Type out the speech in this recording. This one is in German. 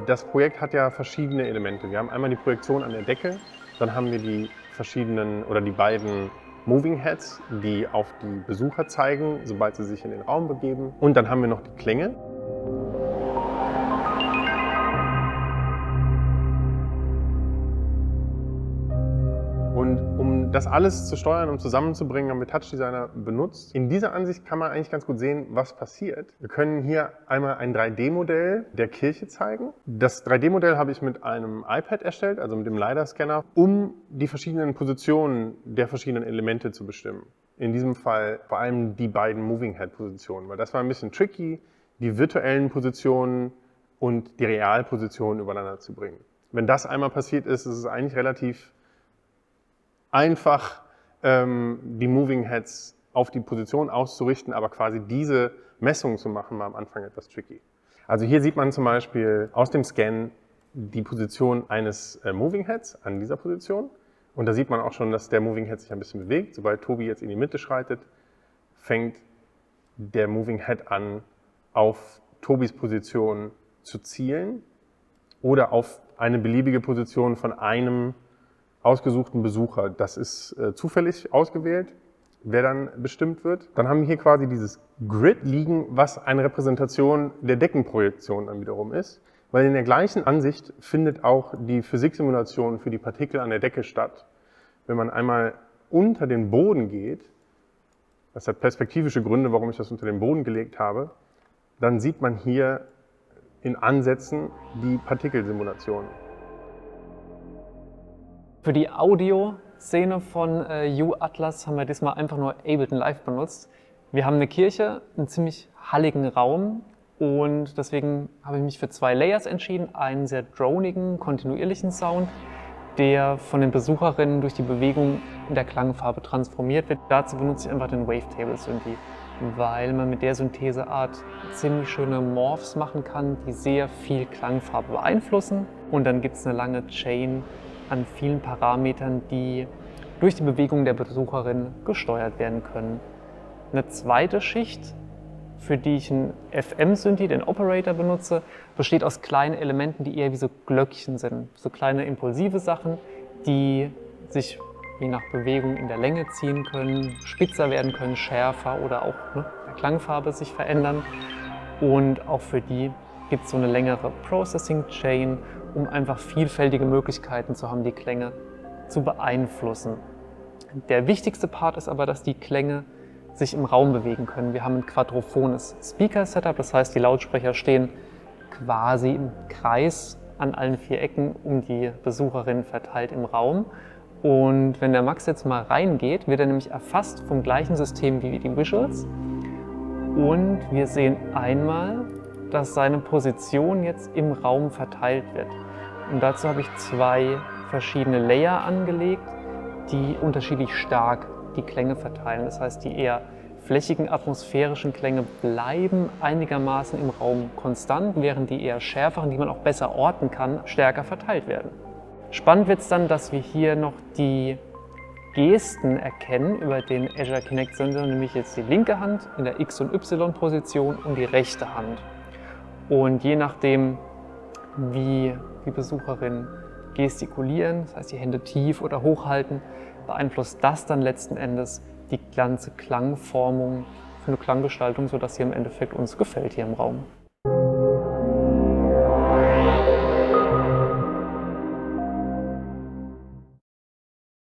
Das Projekt hat ja verschiedene Elemente. Wir haben einmal die Projektion an der Decke, dann haben wir die verschiedenen oder die beiden Moving Heads, die auf die Besucher zeigen, sobald sie sich in den Raum begeben. Und dann haben wir noch die Klänge. Und um das alles zu steuern und zusammenzubringen, haben wir Touch Designer benutzt. In dieser Ansicht kann man eigentlich ganz gut sehen, was passiert. Wir können hier einmal ein 3D-Modell der Kirche zeigen. Das 3D-Modell habe ich mit einem iPad erstellt, also mit dem LiDAR-Scanner, um die verschiedenen Positionen der verschiedenen Elemente zu bestimmen. In diesem Fall vor allem die beiden Moving Head-Positionen, weil das war ein bisschen tricky, die virtuellen Positionen und die Realpositionen übereinander zu bringen. Wenn das einmal passiert ist, ist es eigentlich relativ einfach, die Moving Heads auf die Position auszurichten, aber quasi diese Messung zu machen, war am Anfang etwas tricky. Also hier sieht man zum Beispiel aus dem Scan die Position eines Moving Heads an dieser Position. Und da sieht man auch schon, dass der Moving Head sich ein bisschen bewegt. Sobald Tobi jetzt in die Mitte schreitet, fängt der Moving Head an, auf Tobis Position zu zielen oder auf eine beliebige Position von einem ausgesuchten Besucher. Das ist zufällig ausgewählt, wer dann bestimmt wird. Dann haben wir hier quasi dieses Grid liegen, was eine Repräsentation der Deckenprojektion dann wiederum ist. Weil in der gleichen Ansicht findet auch die Physiksimulation für die Partikel an der Decke statt. Wenn man einmal unter den Boden geht, das hat perspektivische Gründe, warum ich das unter den Boden gelegt habe, dann sieht man hier in Ansätzen die Partikelsimulation. Für die Audioszene von U-Atlas haben wir diesmal einfach nur Ableton Live benutzt. Wir haben eine Kirche, einen ziemlich halligen Raum und deswegen habe ich mich für 2 Layers entschieden. Einen sehr dronigen, kontinuierlichen Sound, der von den Besucherinnen durch die Bewegung in der Klangfarbe transformiert wird. Dazu benutze ich einfach den Wavetable Synthi, weil man mit der Syntheseart ziemlich schöne Morphs machen kann, die sehr viel Klangfarbe beeinflussen. Und dann gibt es eine lange Chain an vielen Parametern, die durch die Bewegung der Besucherin gesteuert werden können. Eine zweite Schicht, für die ich einen FM-Synthi, den Operator, benutze, besteht aus kleinen Elementen, die eher wie so Glöckchen sind. So kleine impulsive Sachen, die sich je nach Bewegung in der Länge ziehen können, spitzer werden können, schärfer oder auch der Klangfarbe sich verändern. Und auch für die gibt es so eine längere Processing-Chain, um einfach vielfältige Möglichkeiten zu haben, die Klänge zu beeinflussen. Der wichtigste Part ist aber, dass die Klänge sich im Raum bewegen können. Wir haben ein quadrophones Speaker-Setup, das heißt, die Lautsprecher stehen quasi im Kreis an allen 4 Ecken um die Besucherin verteilt im Raum. Und wenn der Max jetzt mal reingeht, wird er nämlich erfasst vom gleichen System wie die Visuals. Und wir sehen einmal, dass seine Position jetzt im Raum verteilt wird. Und dazu habe ich 2 verschiedene Layer angelegt, die unterschiedlich stark die Klänge verteilen. Das heißt, die eher flächigen atmosphärischen Klänge bleiben einigermaßen im Raum konstant, während die eher schärferen, die man auch besser orten kann, stärker verteilt werden. Spannend wird es dann, dass wir hier noch die Gesten erkennen über den Azure Kinect Sensor, nämlich jetzt die linke Hand in der X- und Y-Position und die rechte Hand. Und je nachdem, wie die Besucherinnen gestikulieren, das heißt die Hände tief oder hochhalten, beeinflusst das dann letzten Endes die ganze Klangformung für eine Klanggestaltung, sodass sie im Endeffekt uns gefällt hier im Raum.